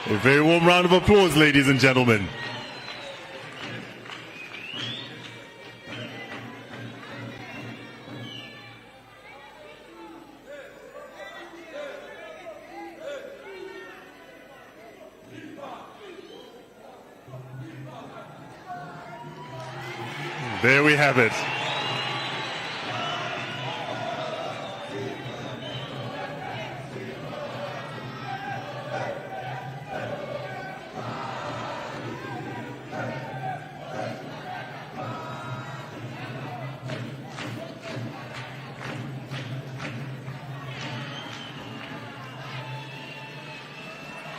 A very warm round of applause, ladies and gentlemen. There we have it.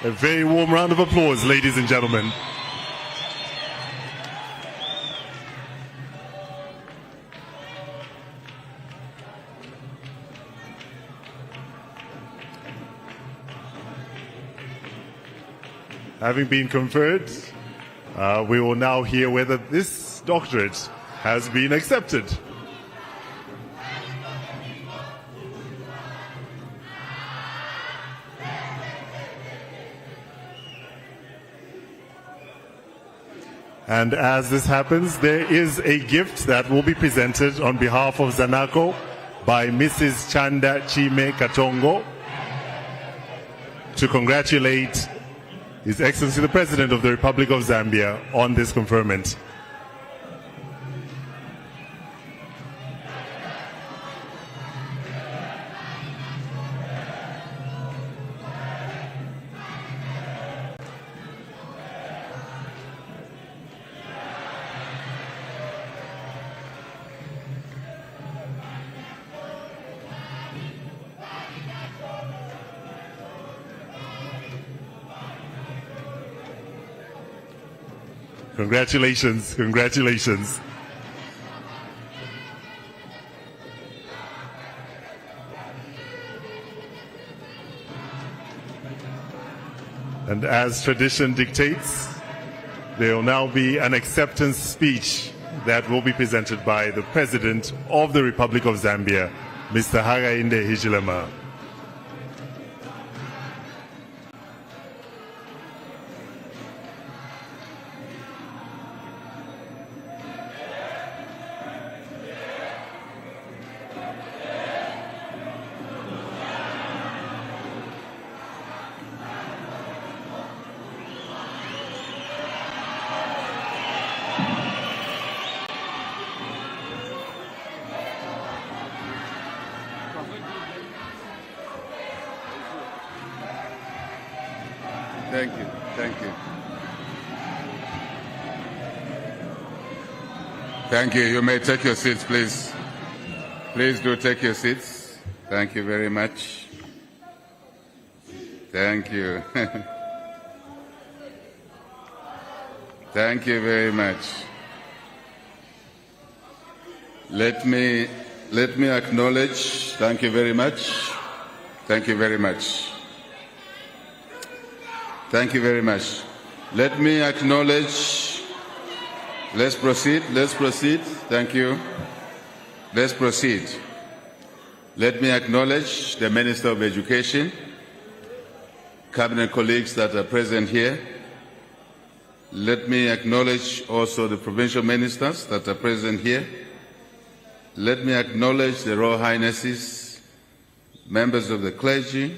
A very warm round of applause, ladies and gentlemen. Having been conferred, we will now hear whether this doctorate has been accepted. And as this happens, there is a gift that will be presented on behalf of Zanaco by Mrs. Chanda Chime Katongo to congratulate His Excellency the President of the Republic of Zambia on this conferment. Congratulations, congratulations. And as tradition dictates, there will now be an acceptance speech that will be presented by the President of the Republic of Zambia, Mr. Hakainde Hichilema. Thank you. Thank you. Thank you. You may take your seats, please. Please do take your seats. Thank you very much. Thank you. Thank you very much. Let me acknowledge. Thank you very much. Thank you very much. Thank you very much. Let me acknowledge. Let's proceed. Let's proceed. Thank you. Let's proceed. Let me acknowledge the Minister of Education, cabinet colleagues that are present here. Let me acknowledge also the provincial ministers that are present here. Let me acknowledge the Royal Highnesses, members of the clergy,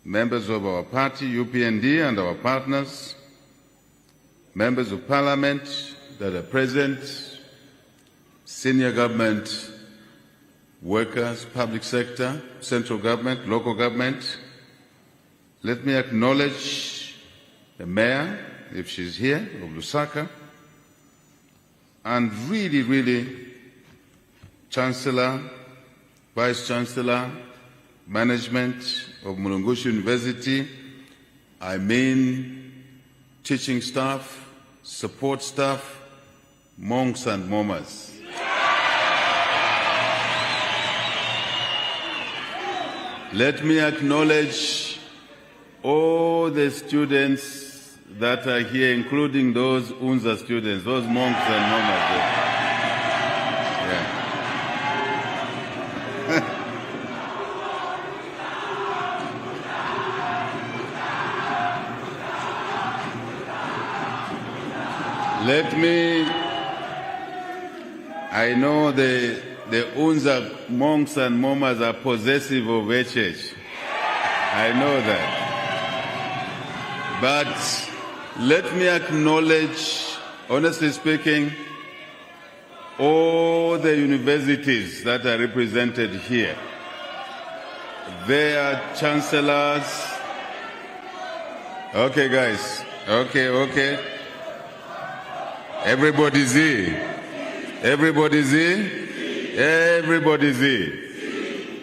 members of our party, UPND, and our partners, members of parliament that are present, senior government workers, public sector, central government, local government. Let me acknowledge the mayor, if she's here, of Lusaka, and really, Chancellor, Vice Chancellor, management of Mulungushi University, I mean teaching staff, support staff, monks and momas. Let me acknowledge all the students that are here, including those UNZA students, those monks and momas. Let me, I know the Unza monks and momas are possessive of HH. I know that. But let me acknowledge, honestly speaking, all the universities that are represented here, their chancellors. Okay, guys. Okay. Everybody's here. Everybody's here. Everybody's here.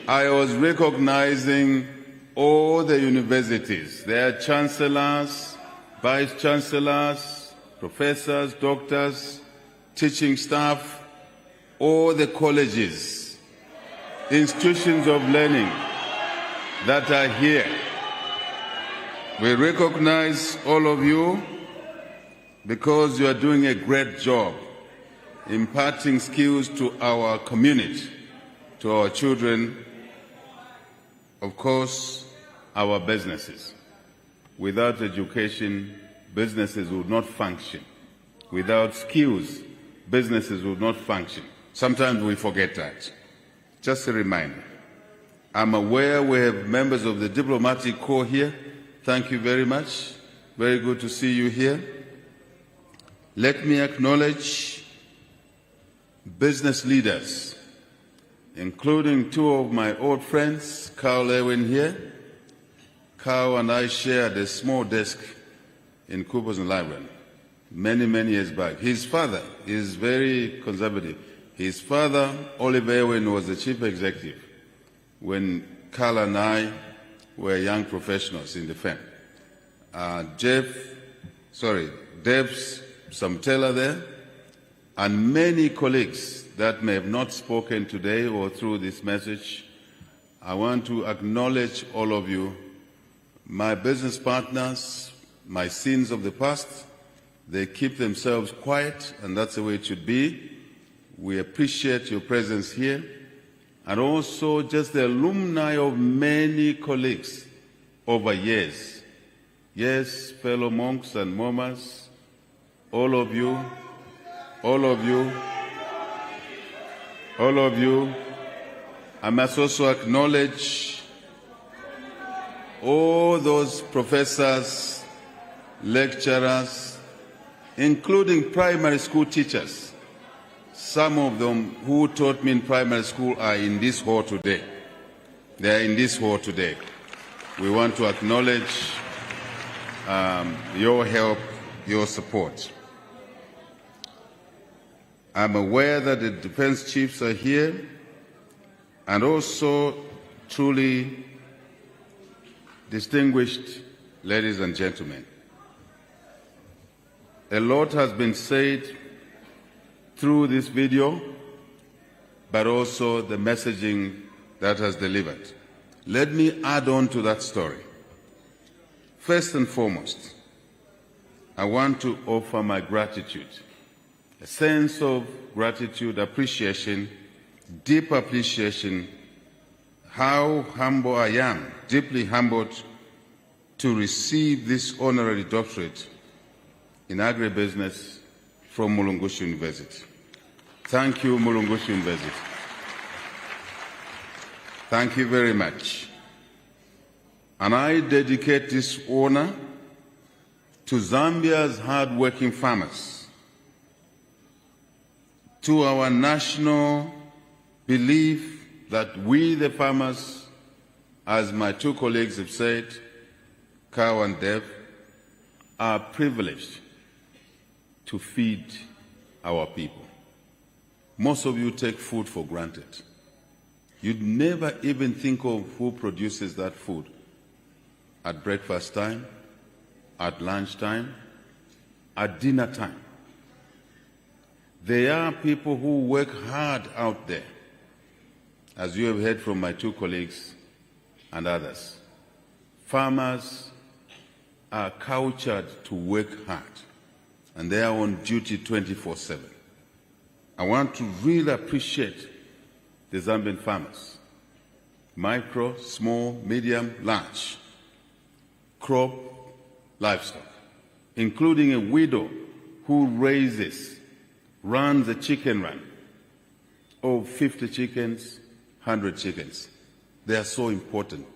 I was recognizing all the universities, their chancellors, vice chancellors, professors, doctors, teaching staff, all the colleges, institutions of learning that are here. We recognize all of you because you are doing a great job imparting skills to our community, to our children, of course, our businesses. Without education, businesses would not function. Without skills, businesses would not function. Sometimes we forget that. Just a reminder. I'm aware we have members of the diplomatic corps here. Thank you very much. Very good to see you here. Let me acknowledge business leaders, including two of my old friends, Carl Lewin here. Carl and I shared a small desk in Cooper's Library many years back. His father is very conservative. His father, Oliver Ewin, was the chief executive when Carl and I were young professionals in the firm. Deb's some Taylor there, and many colleagues that may have not spoken today or through this message. I want to acknowledge all of you, my business partners, my sins of the past. They keep themselves quiet, and that's the way it should be. We appreciate your presence here, and also just the alumni of many colleagues over years. Yes, fellow monks and momas, all of you, I must also acknowledge all those professors, lecturers, including primary school teachers. Some of them who taught me in primary school are in this hall today. They are in this hall today. We want to acknowledge your help, your support. I'm aware that the defense chiefs are here, and also truly distinguished ladies and gentlemen. A lot has been said through this video, but also the messaging that has delivered. Let me add on to that story. First and foremost, I want to offer my gratitude, a sense of gratitude, appreciation, deep appreciation, how humble I am, deeply humbled to receive this honorary doctorate in agribusiness from Mulungushi University. Thank you, Mulungushi University. Thank you very much. And I dedicate this honor to Zambia's hard-working farmers, to our national belief that we, the farmers, as my two colleagues have said, Carl and Dev, are privileged to feed our people. Most of you take food for granted. You'd never even think of who produces that food at breakfast time, at lunch time, at dinner time. There are people who work hard out there, as you have heard from my two colleagues and others. Farmers are cultured to work hard, and they are on duty 24/7. I want to really appreciate the Zambian farmers, micro, small, medium, large, crop, livestock, including a widow who runs a chicken run of 50 chickens, 100 chickens. They are so important.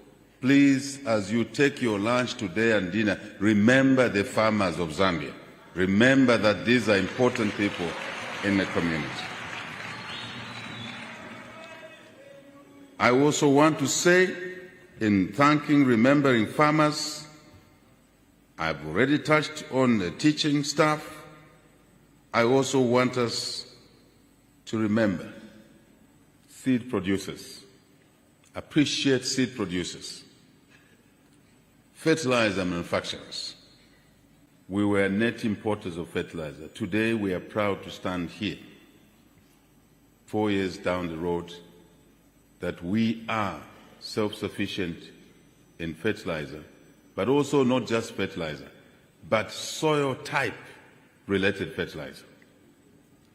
Please, as you take your lunch today and dinner, remember the farmers of Zambia. Remember that these are important people in the community. I also want to say, in remembering farmers, I've already touched on the teaching staff. I also want us to remember seed producers. Appreciate seed producers. Fertilizer manufacturers. We were net importers of fertilizer. Today we are proud to stand here, 4 years down the road, that we are self-sufficient in fertilizer, but also not just fertilizer, but soil type related fertilizer.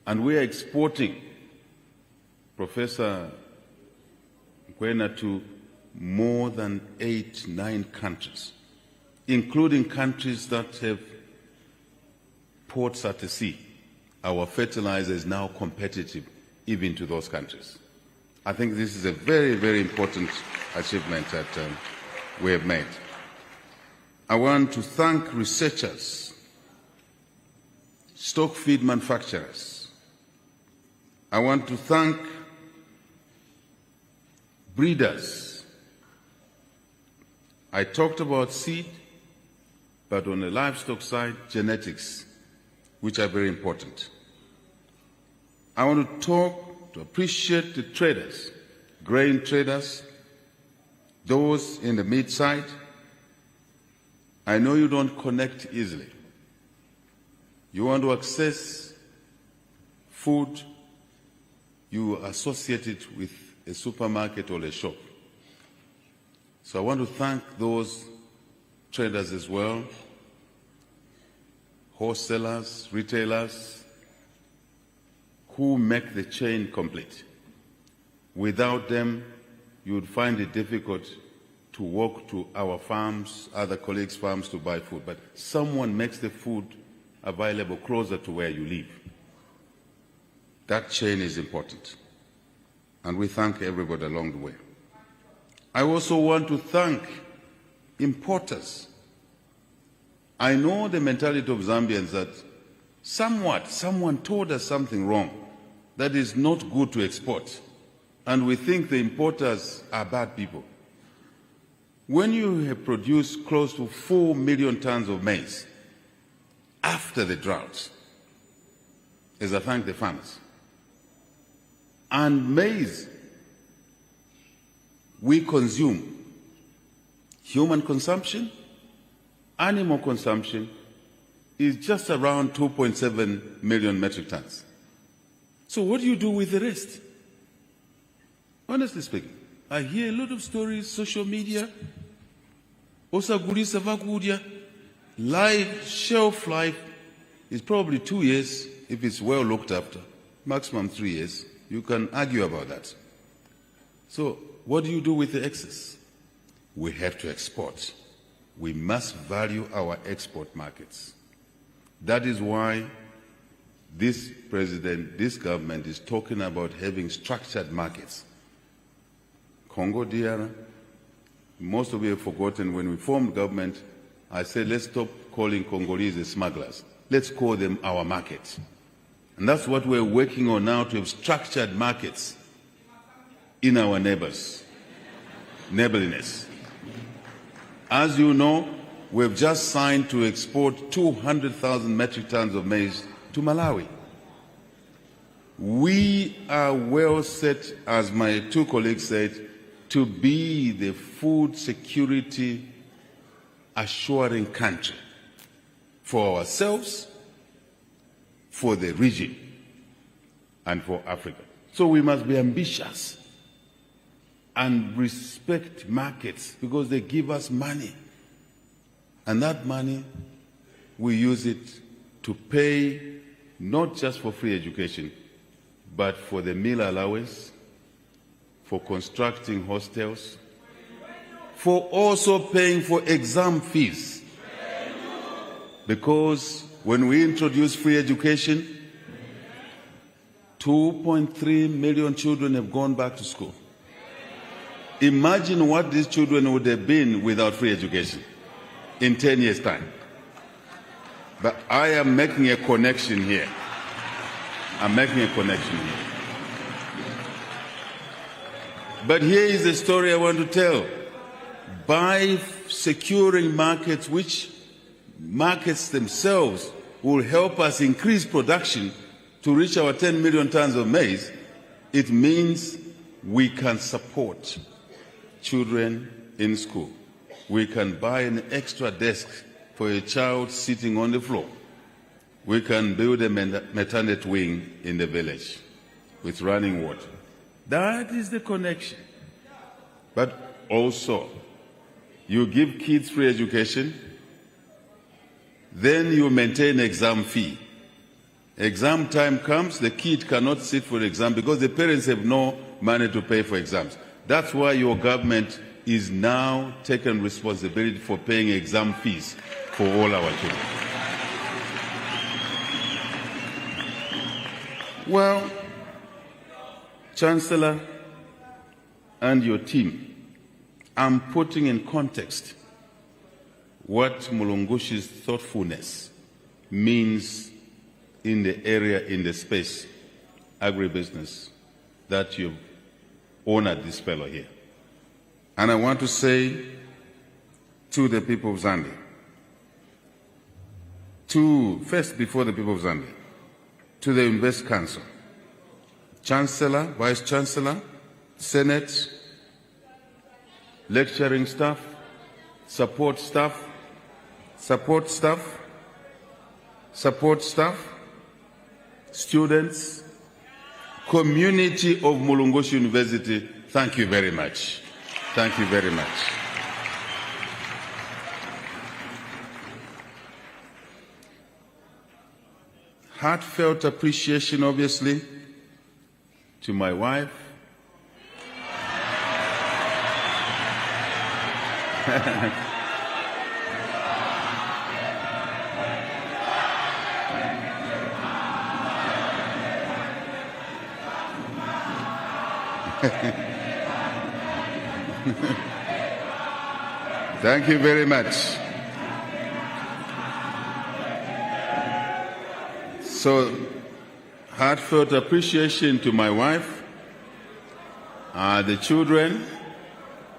And we are exporting, Professor Kwena, to more than 8-9 countries, including countries that have ports at the sea. Our fertilizer is now competitive even to those countries. I think this is a very, very important achievement that we have made. I want to thank researchers, stock feed manufacturers. I want to thank breeders. I talked about seed, but on the livestock side, genetics, which are very important. I want to appreciate the traders, grain traders, those in the meat side. I know you don't connect easily. You want to access food, you associate it with a supermarket or a shop. So I want to thank those traders as well, wholesalers, retailers, who make the chain complete. Without them, you would find it difficult to walk to our farms, other colleagues' farms to buy food. But someone makes the food available closer to where you live. That chain is important. And we thank everybody along the way. I also want to thank importers. I know the mentality of Zambians that someone told us something wrong that is not good to export. And we think the importers are bad people. When you have produced close to 4 million tons of maize after the drought, as I thank the farmers, and maize we consume, human consumption, animal consumption is just around 2.7 million metric tons. So what do you do with the rest? Honestly speaking, I hear a lot of stories, social media, osagulisa vakudya, shelf life is probably 2 years if it's well looked after, maximum 3 years. You can argue about that. So what do you do with the excess? We have to export. We must value our export markets. That is why this president, this government is talking about having structured markets. Congo DR, most of you have forgotten when we formed government, I said let's stop calling Congolese smugglers. Let's call them our market. And that's what we're working on now, to have structured markets in our neighborliness. As you know, we've just signed to export 200,000 metric tons of maize to Malawi. We are well set, as my two colleagues said, to be the food security assuring country for ourselves, for the region, and for Africa. So we must be ambitious and respect markets because they give us money. And that money, we use it to pay not just for free education, but for the meal allowance, for constructing hostels, for also paying for exam fees. Because when we introduced free education, 2.3 million children have gone back to school. Imagine what these children would have been without free education in 10 years' time. But I am making a connection here. I'm making a connection here. But here is the story I want to tell. By securing markets, which markets themselves will help us increase production to reach our 10 million tons of maize, it means we can support children in school. We can buy an extra desk for a child sitting on the floor. We can build a maternity wing in the village with running water. That is the connection. But also, you give kids free education, then you maintain exam fee. Exam time comes, the kid cannot sit for the exam because the parents have no money to pay for exams. That's why your government is now taking responsibility for paying exam fees for all our children. Well, Chancellor and your team, I'm putting in context what Mulungushi's thoughtfulness means in the area, in the space, agribusiness, that you've honored this fellow here. And I want to say to the people of Zambia, first before the people of Zambia, to the Invest Council, Chancellor, Vice Chancellor, Senate, lecturing staff, support staff, students, community of Mulungushi University, thank you very much. Thank you very much. Heartfelt appreciation, obviously, to my wife. Thank you very much. So, heartfelt appreciation to my wife, the children,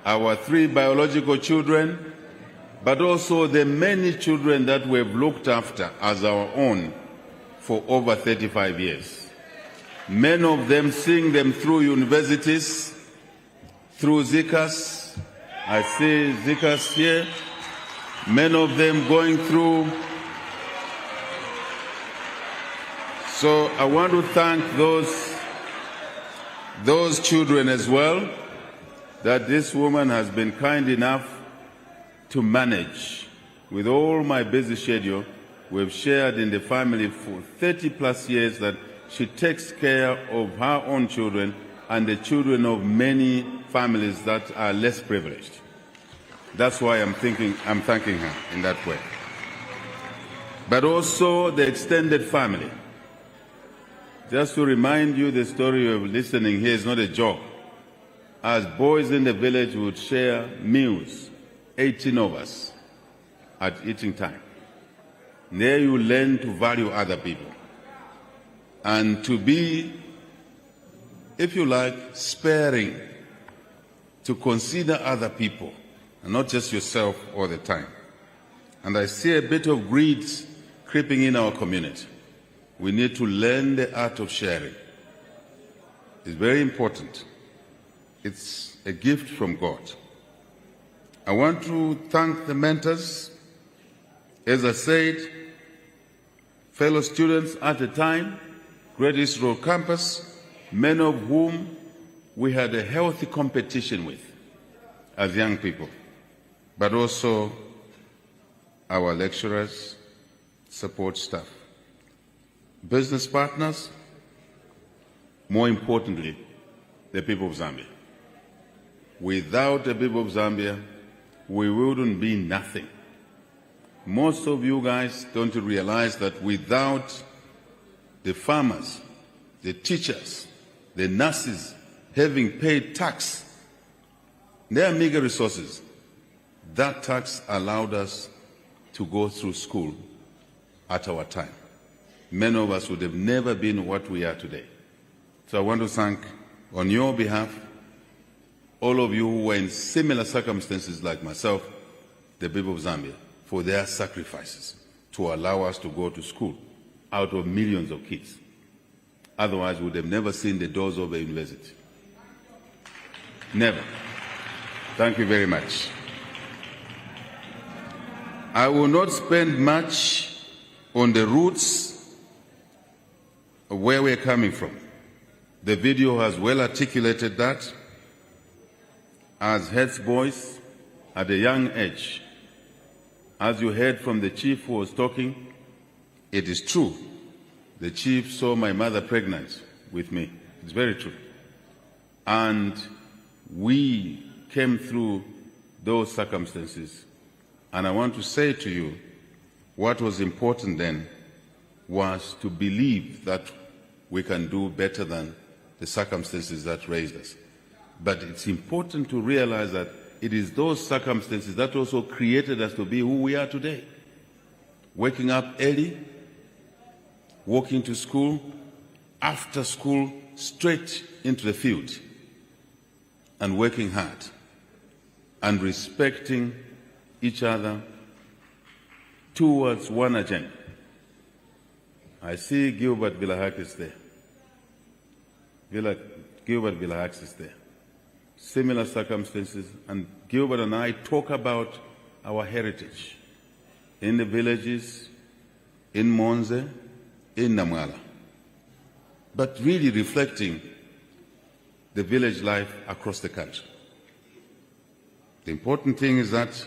our 3 biological children, but also the many children that we've looked after as our own for over 35 years. Many of them seeing them through universities, through ZICAS. I see ZICAS here. Many of them going through. So I want to thank those children as well, that this woman has been kind enough to manage. With all my busy schedule, we've shared in the family for 30 plus years that she takes care of her own children and the children of many families that are less privileged. That's why I'm thanking her in that way. But also the extended family. Just to remind you, the story of listening here is not a joke. As boys in the village would share meals, 18 of us, at eating time. There you learn to value other people and to be, if you like, sparing, to consider other people and not just yourself all the time. And I see a bit of greed creeping in our community. We need to learn the art of sharing. It's very important. It's a gift from God. I want to thank the mentors. As I said, fellow students at the time, Great East Road Campus, many of whom we had a healthy competition with as young people, but also our lecturers, support staff, business partners, more importantly, the people of Zambia. Without the people of Zambia, we wouldn't be nothing. most of you guys don't realize that without the farmers, the teachers, the nurses having paid tax, their meager resources, that tax allowed us to go through school at our time. Many of us would have never been what we are today. So I want to thank, on your behalf, all of you who were in similar circumstances like myself, the people of Zambia, for their sacrifices to allow us to go to school out of millions of kids. Otherwise, we would have never seen the doors of a university. Never. Thank you very much. I will not spend much on the roots of where we're coming from. The video has well articulated that. As heads boys at a young age, as you heard from the chief who was talking, it is true. The chief saw my mother pregnant with me. It's very true. And we came through those circumstances. And I want to say to you, what was important then was to believe that we can do better than the circumstances that raised us. But it's important to realize that it is those circumstances that also created us to be who we are today. Waking up early, walking to school, after school, straight into the field, and working hard, and respecting each other towards one agenda. I see Gilbert Vilahakis there. Gilbert Vilahakis is there. Similar circumstances, and Gilbert and I talk about our heritage in the villages, in Monze, in Namwala, but really reflecting the village life across the country. The important thing is that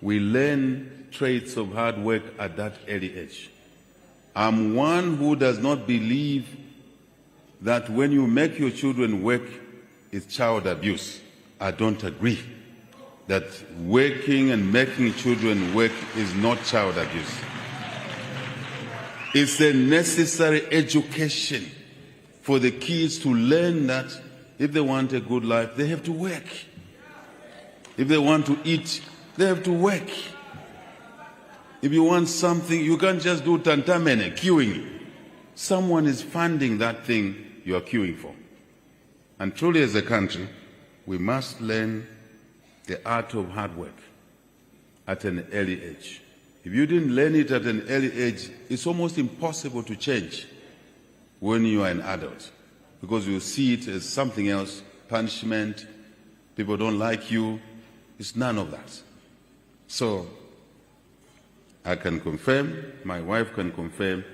we learn traits of hard work at that early age. I'm one who does not believe that when you make your children work, it's child abuse. I don't agree that working and making children work is not child abuse. It's a necessary education for the kids to learn that if they want a good life, they have to work. If they want to eat, they have to work. If you want something, you can't just do tantamene, queuing. Someone is funding that thing you are queuing for. And truly as a country, we must learn the art of hard work at an early age. If you didn't learn it at an early age, it's almost impossible to change when you are an adult, because you see it as something else, punishment, people don't like you. It's none of that. So I can confirm, my wife can confirm,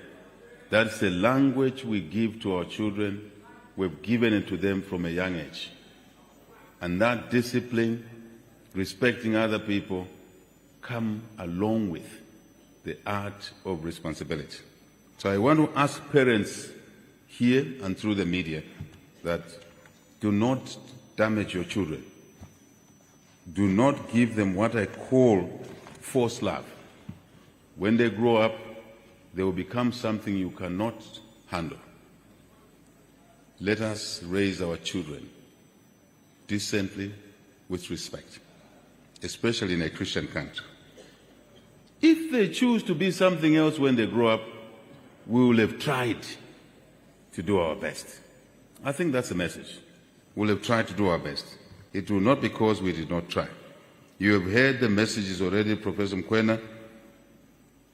that's the language we give to our children. We've given it to them from a young age. And that discipline, respecting other people, come along with the art of responsibility. So I want to ask parents here and through the media that do not damage your children. Do not give them what I call forced love. When they grow up, they will become something you cannot handle. Let us raise our children decently, with respect, especially in a Christian country. If they choose to be something else when they grow up, we will have tried to do our best. I think that's the message. We'll have tried to do our best. It will not be because we did not try. You have heard the messages already, Professor Mkwena.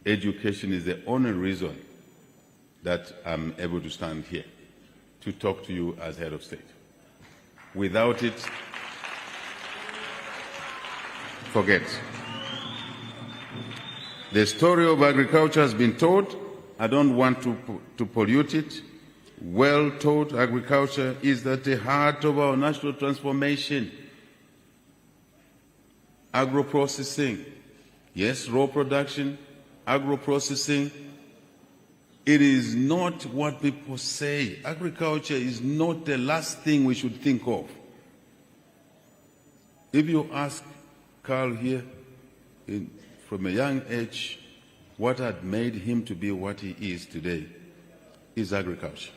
Education is the only reason that I'm able to stand here to talk to you as head of state. Without it, forget. The story of agriculture has been told. I don't want to pollute it. Well told, agriculture is at the heart of our national transformation. Agro-processing, yes, raw production, agro-processing. It is not what people say. Agriculture is not the last thing we should think of. If you ask Carl here from a young age, what had made him to be what he is today is agriculture.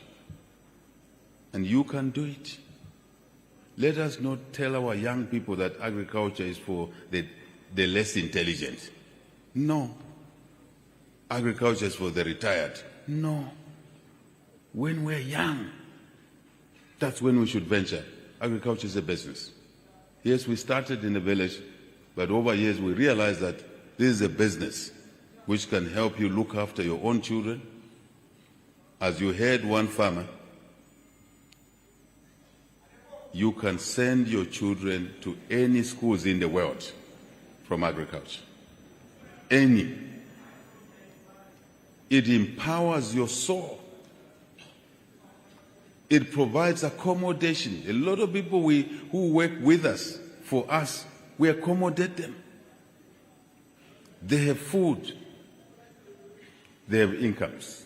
And you can do it. Let us not tell our young people that agriculture is for the less intelligent. No. Agriculture is for the retired. No. When we're young, that's when we should venture. Agriculture is a business. Yes, we started in a village, but over years we realized that this is a business which can help you look after your own children. As you heard one farmer, you can send your children to any schools in the world from agriculture. Any. It empowers your soul. It provides accommodation. A lot of people who work with us, for us, we accommodate them. They have food. They have incomes.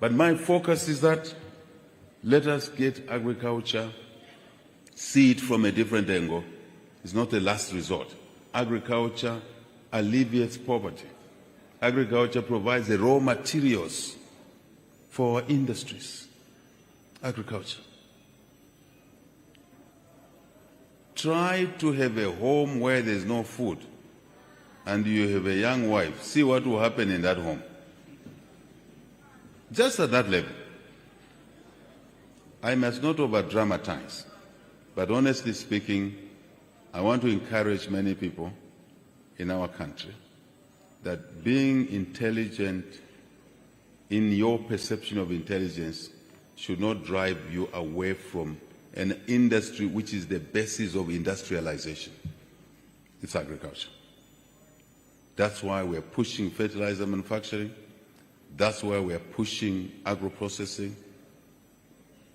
But my focus is that let us get agriculture, see it from a different angle. It's not a last resort. Agriculture alleviates poverty. Agriculture provides the raw materials for our industries. Agriculture. Try to have a home where there's no food and you have a young wife. See what will happen in that home. Just at that level. I must not over-dramatize, but honestly speaking, I want to encourage many people in our country that being intelligent in your perception of intelligence should not drive you away from an industry which is the basis of industrialization. It's agriculture. That's why we're pushing fertilizer manufacturing. That's why we're pushing agro-processing.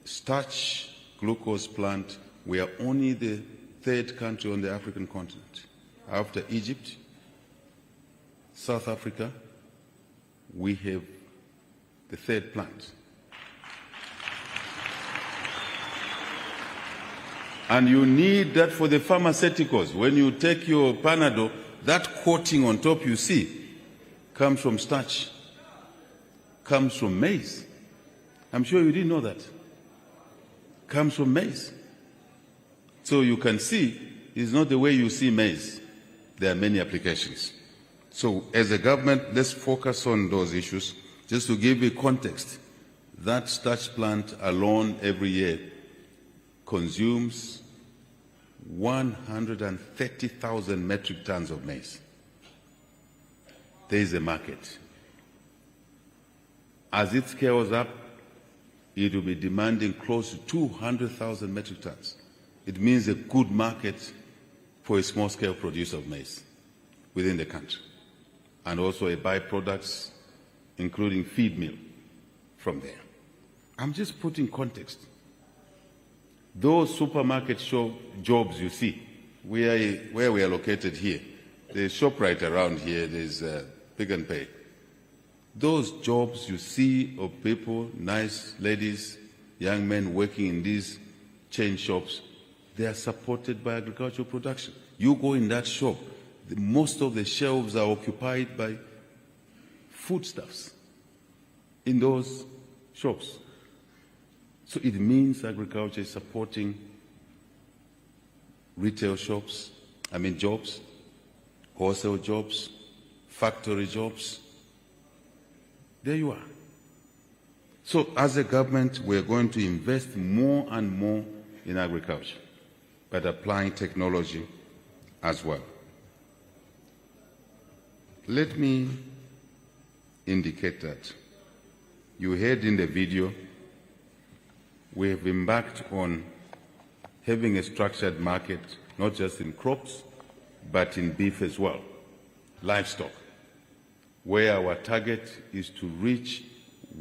Starch glucose plant, we are only the third country on the African continent. After Egypt, South Africa, we have the third plant. And you need that for the pharmaceuticals. When you take your Panadol, that coating on top you see comes from starch, comes from maize. I'm sure you didn't know that. Comes from maize. So you can see it's not the way you see maize. There are many applications. So as a government, let's focus on those issues. Just to give you context, that starch plant alone every year consumes 130,000 metric tons of maize. There is a market. As it scales up, it will be demanding close to 200,000 metric tons. It means a good market for a small-scale producer of maize within the country, and also a byproducts, including feed meal from there. I'm just putting context. Those supermarket jobs you see, where we are located here, there's ShopRite around here, there's Pick and Pay. Those jobs you see of people, nice ladies, young men working in these chain shops, they are supported by agricultural production. You go in that shop, most of the shelves are occupied by foodstuffs in those shops. So it means agriculture is supporting retail shops, jobs, wholesale jobs, factory jobs. There you are. So as a government, we're going to invest more and more in agriculture, but applying technology as well. Let me indicate that. You heard in the video, we have embarked on having a structured market, not just in crops, but in beef as well, livestock, where our target is to reach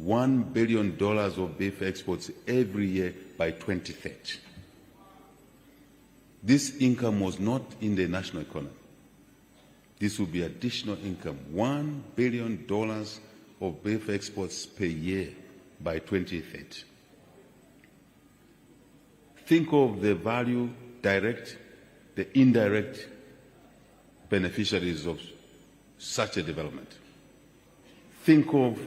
$1 billion of beef exports every year by 2030. This income was not in the national economy. This will be additional income, $1 billion of beef exports per year by 2030. Think of the value, direct, the indirect beneficiaries of such a development. Think of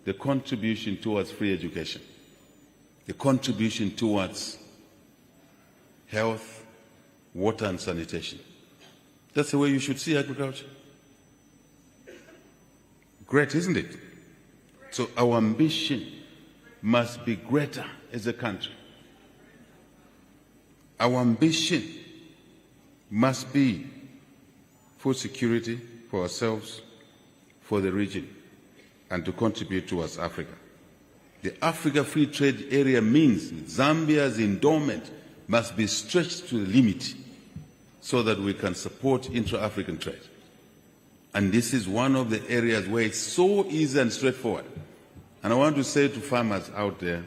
the contribution towards free education, the contribution towards health, water and sanitation. That's the way you should see agriculture. Great, isn't it? So our ambition must be greater as a country. Our ambition must be food security for ourselves, for the region, and to contribute towards Africa. The Africa Free Trade Area means Zambia's endowment must be stretched to the limit so that we can support intra-African trade. And this is one of the areas where it's so easy and straightforward. And I want to say to farmers out there,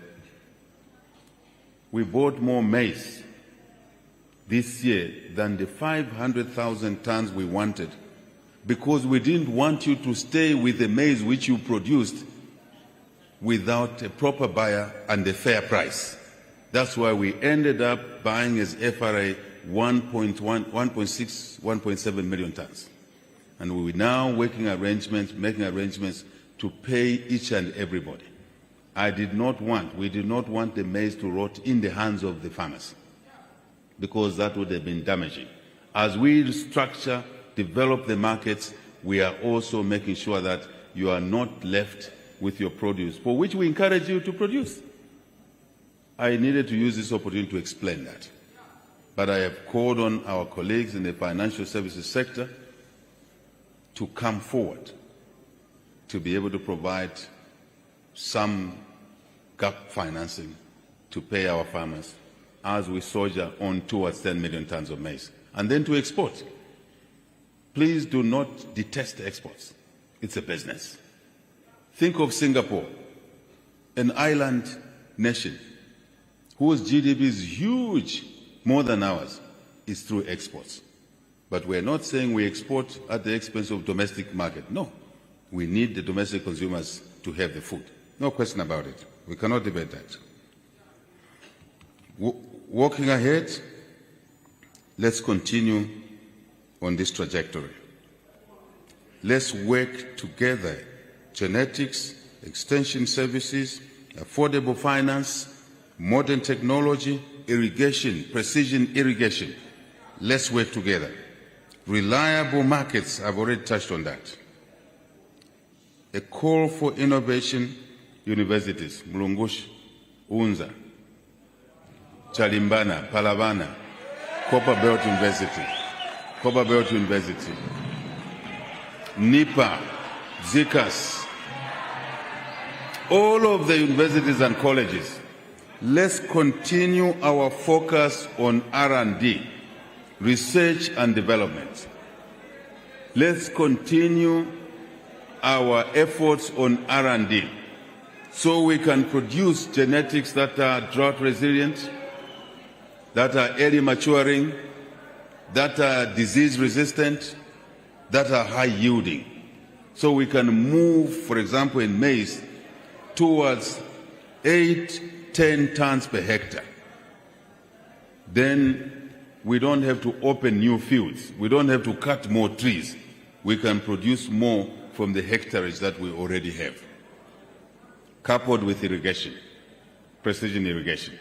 we bought more maize this year than the 500,000 tons we wanted, because we didn't want you to stay with the maize which you produced without a proper buyer and a fair price. That's why we ended up buying as FRA 1.6, 1.7 million tons. And we're now making arrangements to pay each and everybody. We did not want the maize to rot in the hands of the farmers, because that would have been damaging. As we restructure, develop the markets, we are also making sure that you are not left with your produce, for which we encourage you to produce. I needed to use this opportunity to explain that. But I have called on our colleagues in the financial services sector to come forward to be able to provide some gap financing to pay our farmers as we soldier on towards 10 million tons of maize, and then to export. Please do not detest exports. It's a business. Think of Singapore, an island nation whose GDP is huge, more than ours, is through exports. But we're not saying we export at the expense of domestic market. No. We need the domestic consumers to have the food. No question about it. We cannot debate that. Walking ahead, let's continue on this trajectory. Let's work together. Genetics, extension services, affordable finance, modern technology, irrigation, precision irrigation. Let's work together. Reliable markets, I've already touched on that. A call for innovation universities, Mulungushi, Unza, Chalimbana, Palavana, Copperbelt University, NIPA, ZICAS, all of the universities and colleges. Let's continue our focus on R&D, research and development. Let's continue our efforts on R&D so we can produce genetics that are drought resilient, that are early maturing, that are disease resistant, that are high yielding. So we can move, for example, in maize towards 8-10 tons per hectare. Then we don't have to open new fields. We don't have to cut more trees. We can produce more from the hectares that we already have, coupled with irrigation, precision irrigation.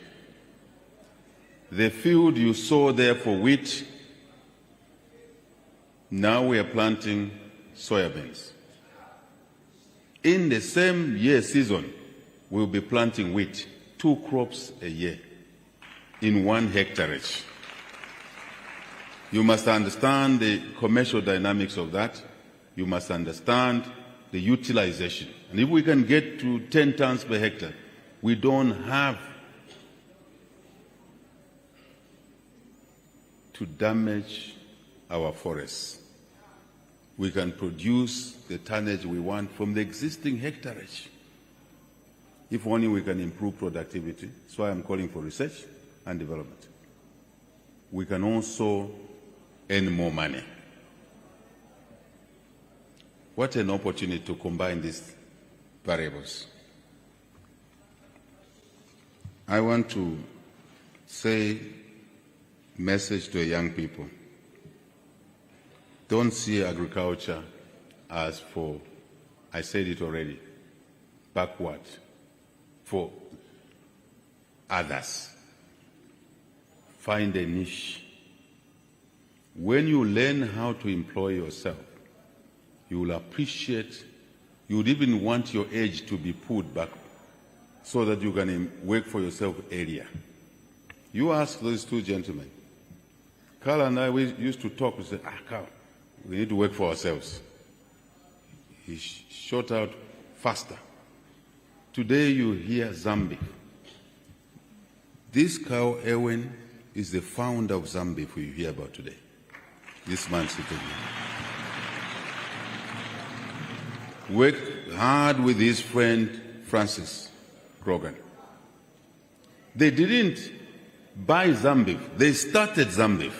The field you saw there for wheat, now we are planting soybeans. In the same year season, we'll be planting wheat, 2 crops a year in 1 hectareage. You must understand the commercial dynamics of that. You must understand the utilization. And if we can get to 10 tons per hectare, we don't have to damage our forests. We can produce the tonnage we want from the existing hectareage. If only we can improve productivity. That's why I'm calling for research and development. We can also earn more money. What an opportunity to combine these variables. I want to say a message to young people. Don't see agriculture as for, I said it already, backward for others. Find a niche. When you learn how to employ yourself, you will appreciate, you would even want your age to be put back so that you can work for yourself earlier. You ask those two gentlemen. Carl and I, we used to talk, we said, Carl, we need to work for ourselves. He shot out faster. Today you hear Zambia. This Carl Ewen is the founder of Zambia, who you hear about today. This man sitting here. Worked hard with his friend Francis Grogan. They didn't buy Zambia, they started Zambia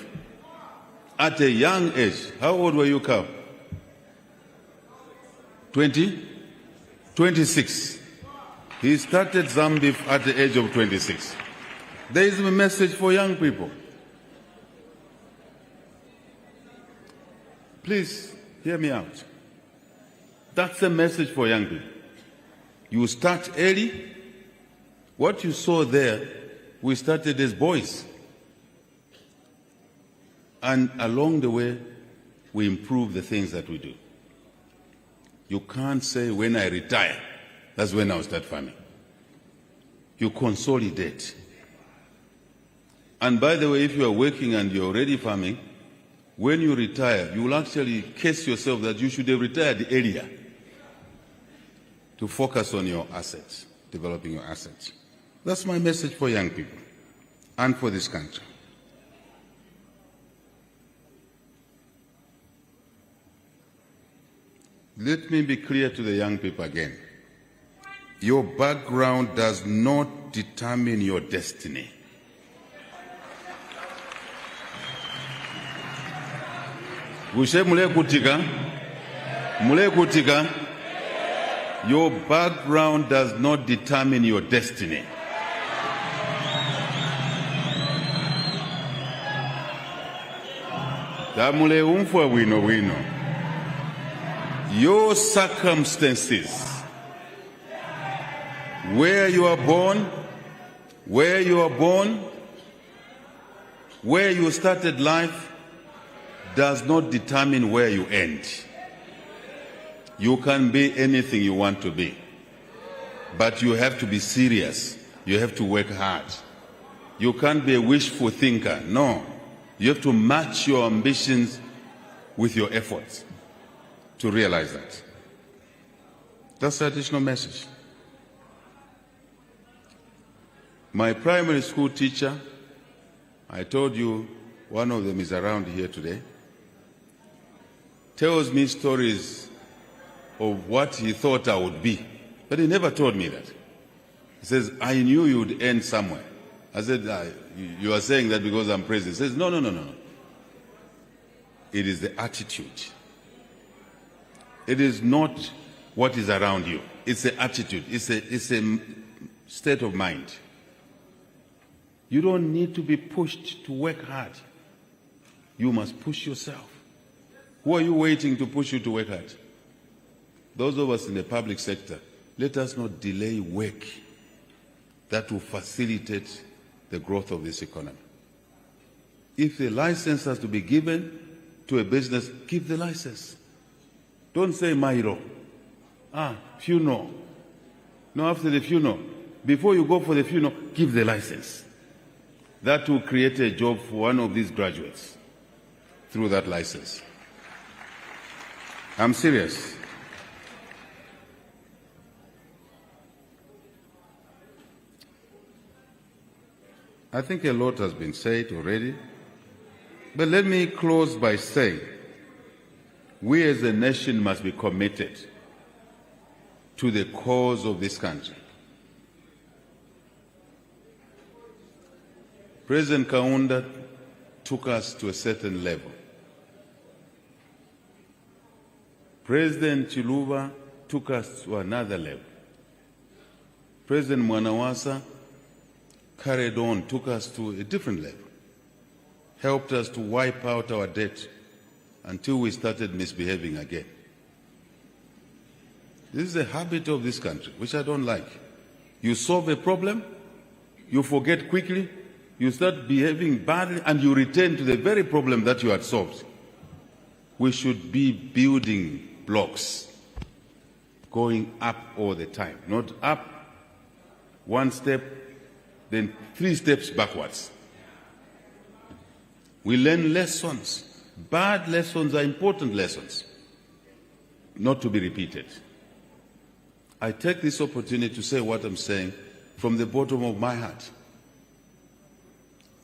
at a young age. How old were you, Carl? 20? 26. He started Zambia at the age of 26. There is a message for young people. Please hear me out. That's the message for young people. You start early. What you saw there, we started as boys. And along the way, we improve the things that we do. You can't say, when I retire, that's when I'll start farming. You consolidate. And by the way, if you are working and you're already farming, when you retire, you will actually case yourself that you should have retired earlier to focus on your assets, developing your assets. That's my message for young people and for this country. Let me be clear to the young people again. Your background does not determine your destiny. Your background does not determine your destiny. Your circumstances, where you are born, where you started life, does not determine where you end. You can be anything you want to be, but you have to be serious. You have to work hard. You can't be a wishful thinker. No. You have to match your ambitions with your efforts to realize that. That's the additional message. My primary school teacher, I told you one of them is around here today, tells me stories of what he thought I would be. But he never told me that. He says, I knew you would end somewhere. I said, you are saying that because I'm president. He says, no. It is the attitude. It is not what is around you. It's the attitude. It's a state of mind. You don't need to be pushed to work hard. You must push yourself. Who are you waiting to push you to work hard? Those of us in the public sector, let us not delay work that will facilitate the growth of this economy. If the license has to be given to a business, give the license. Don't say Mairo. Funeral. No, after the funeral. Before you go for the funeral, give the license. That will create a job for one of these graduates through that license. I'm serious. I think a lot has been said already, but let me close by saying we as a nation must be committed to the cause of this country. President Kaunda took us to a certain level. President Chiluba took us to another level. President Mwanawasa carried on, took us to a different level, helped us to wipe out our debt until we started misbehaving again. This is a habit of this country, which I don't like. You solve a problem, you forget quickly, you start behaving badly, and you return to the very problem that you had solved. We should be building blocks, going up all the time, not up one step, then 3 steps backwards. We learn lessons. Bad lessons are important lessons, not to be repeated. I take this opportunity to say what I'm saying from the bottom of my heart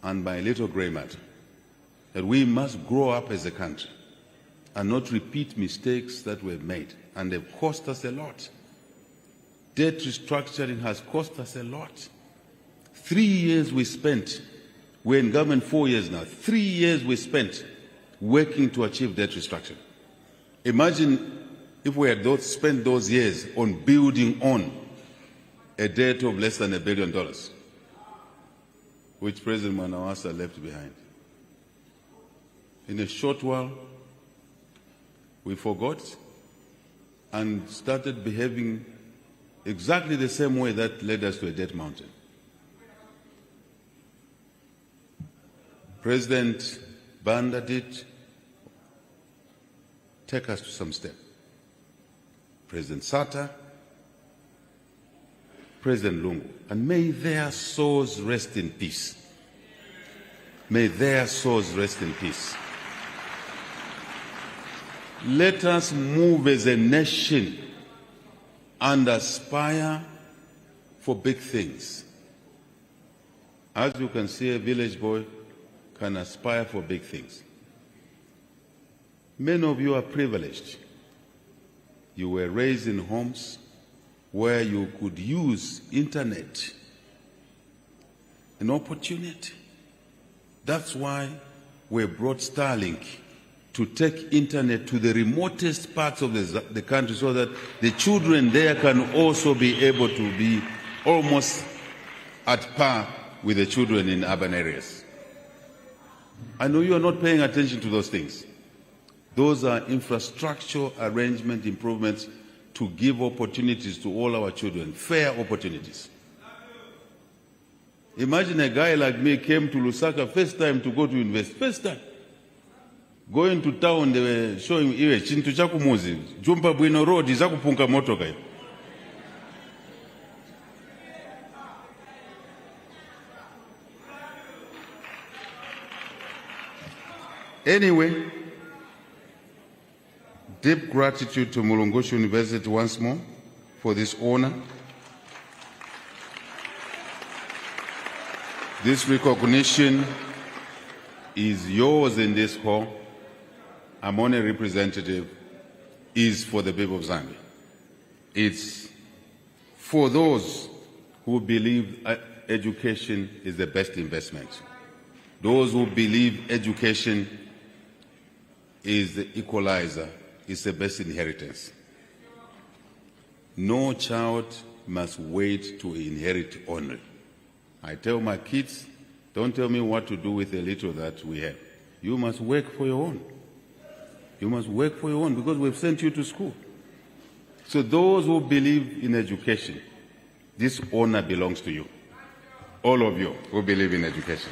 and my little grey matter, that we must grow up as a country and not repeat mistakes that were made, and they've cost us a lot. Debt restructuring has cost us a lot. 3 years we spent, we're in government 4 years now, 3 years we spent working to achieve debt restructuring. Imagine if we had spent those years on building on a debt of less than $1 billion, which President Mwanawasa left behind. In a short while, we forgot and started behaving exactly the same way that led us to a debt mountain. President Banda did take us to some step. President Sata, President Lungu, and may their souls rest in peace. May their souls rest in peace. Let us move as a nation and aspire for big things. As you can see, a village boy can aspire for big things. Many of you are privileged. You were raised in homes where you could use internet, an opportunity. That's why we brought Starlink to take internet to the remotest parts of the country, so that the children there can also be able to be almost at par with the children in urban areas. I know you are not paying attention to those things. Those are infrastructural arrangement improvements to give opportunities to all our children, fair opportunities. Imagine a guy like me came to Lusaka first time to go to university, first time. Going to town, they were showing me, Chintu Chakumuzi, Jumpa Bwino Road, Izakupunka Motokai. Anyway, deep gratitude to Mulungushi University once more for this honor. This recognition is yours in this hall. I'm only a representative, is for the people of Zambia. It's for those who believe education is the best investment. Those who believe education is the equalizer, is the best inheritance. No child must wait to inherit only. I tell my kids, don't tell me what to do with the little that we have. You must work for your own. You must work for your own, because we've sent you to school. So those who believe in education, this honor belongs to you. All of you who believe in education.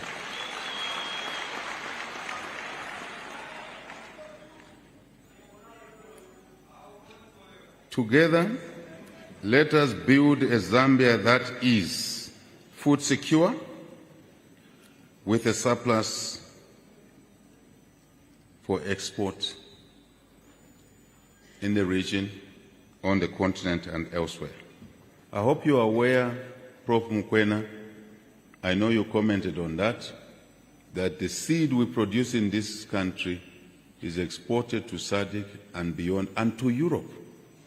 Together, let us build a Zambia that is food secure, with a surplus for export in the region, on the continent and elsewhere. I hope you are aware, Prof. Mukwena, I know you commented on that the seed we produce in this country is exported to SADC and beyond, and to Europe.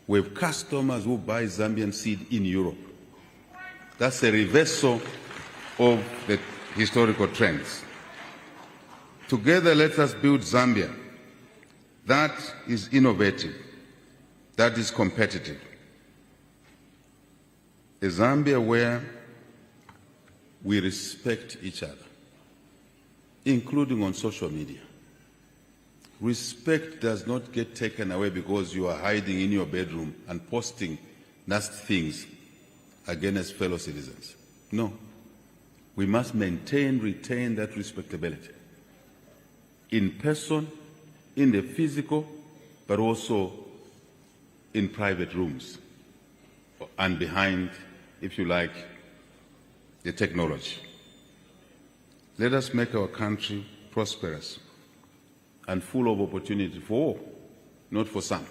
We have customers who buy Zambian seed in Europe. That's a reversal of the historical trends. Together, let us build Zambia that is innovative, that is competitive. A Zambia where we respect each other, including on social media. Respect does not get taken away because you are hiding in your bedroom and posting nasty things against fellow citizens. No. We must retain that respectability. In person, in the physical, but also in private rooms and behind, if you like, the technology. Let us make our country prosperous and full of opportunity for all, not for some.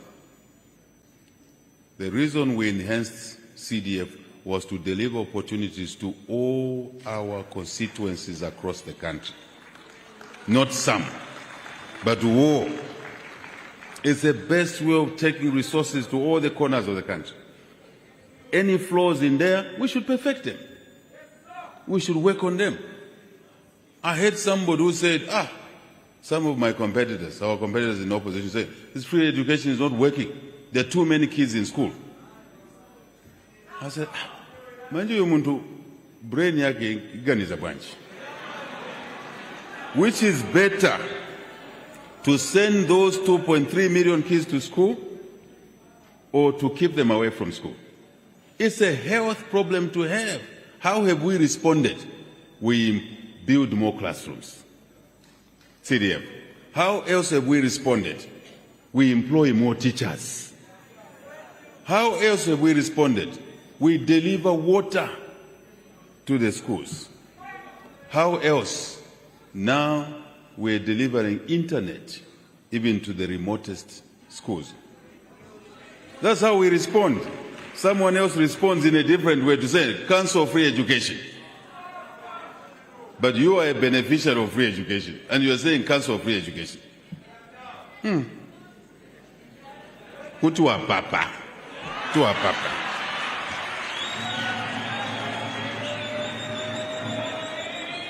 The reason we enhanced CDF was to deliver opportunities to all our constituencies across the country. Not some, but to all. It's the best way of taking resources to all the corners of the country. Any flaws in there, we should perfect them. We should work on them. I heard somebody who said, some of my competitors, our competitors in opposition, say, this free education is not working. There are too many kids in school. I said, manje umuntu brain yake iganiza bwanji. Which is better, to send those 2.3 million kids to school or to keep them away from school? It's a health problem to have. How have we responded? We build more classrooms. CDF. How else have we responded? We employ more teachers. How else have we responded? We deliver water to the schools. How else? Now we're delivering internet even to the remotest schools. That's how we respond. Someone else responds in a different way to say, cancel free education. But you are a beneficiary of free education, and you are saying cancel free education. Kutua papa. Tua papa.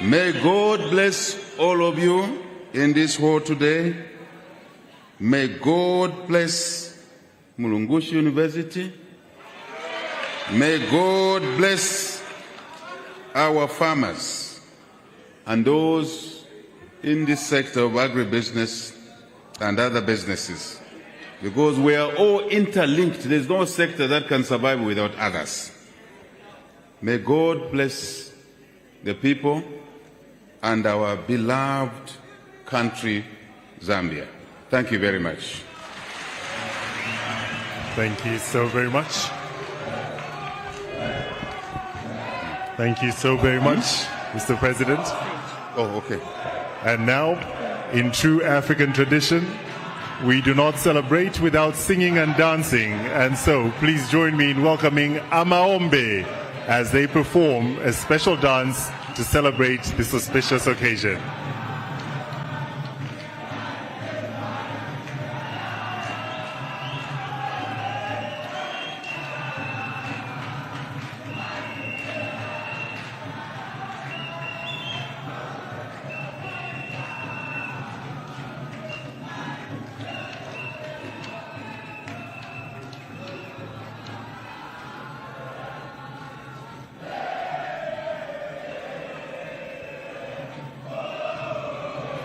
May God bless all of you in this hall today. May God bless Mulungushi University. May God bless our farmers and those in this sector of agribusiness and other businesses, because we are all interlinked. There's no sector that can survive without others. May God bless the people and our beloved country, Zambia. Thank you very much. Thank you so very much. Thank you so very much, Mr. President. Oh, okay. And now, in true African tradition, we do not celebrate without singing and dancing. And so, please join me in welcoming Amaombe as they perform a special dance to celebrate this auspicious occasion.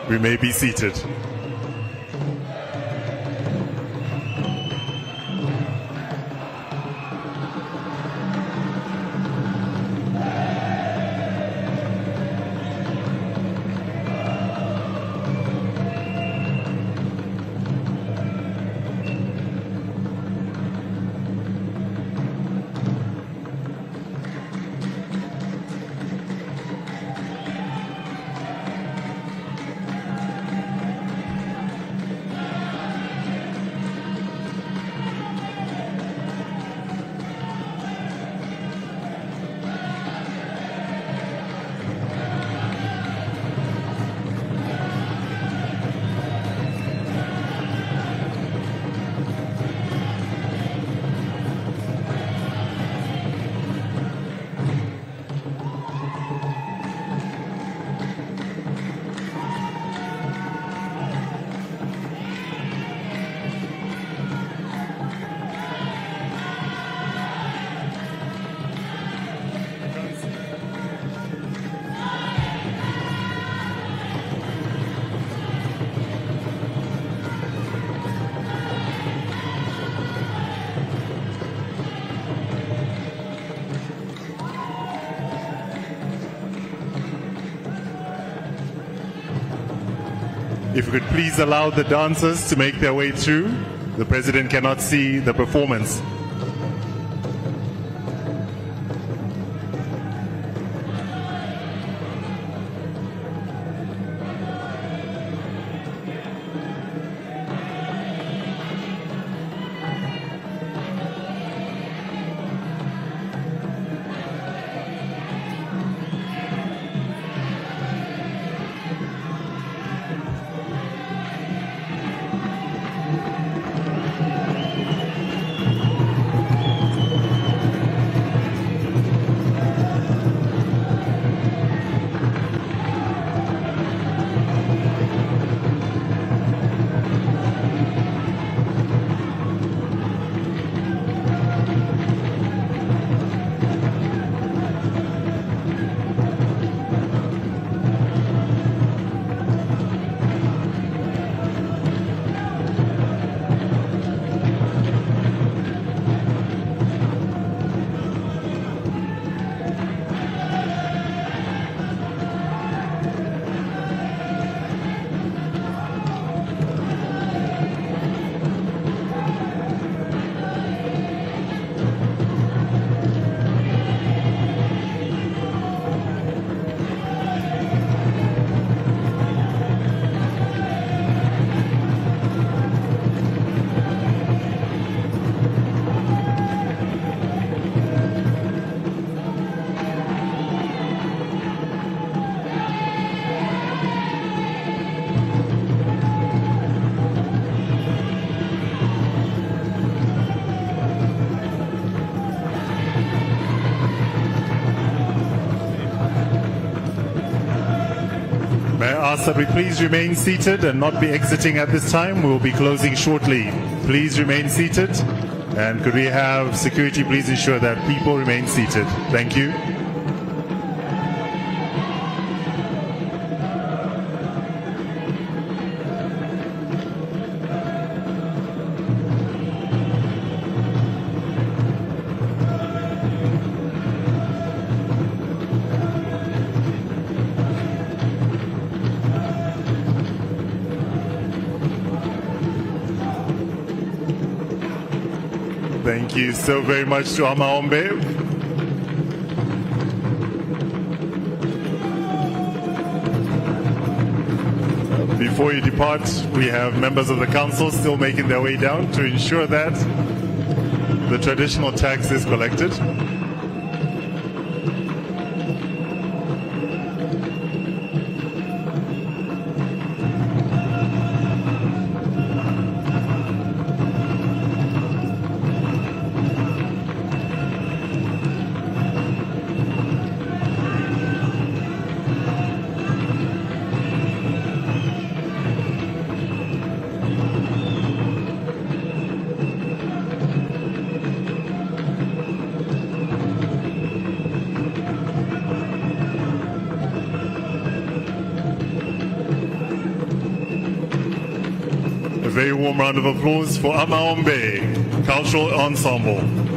We may be seated. If you could please allow the dancers to make their way through. The President cannot see the performance. May I ask that we please remain seated and not be exiting at this time? We will be closing shortly. Please remain seated. And could we have security please ensure that people remain seated? Thank you. Thank you so very much to Amaombe. Before you depart, we have members of the council still making their way down to ensure that the traditional tax is collected. A very warm round of applause for Amaombe Cultural Ensemble.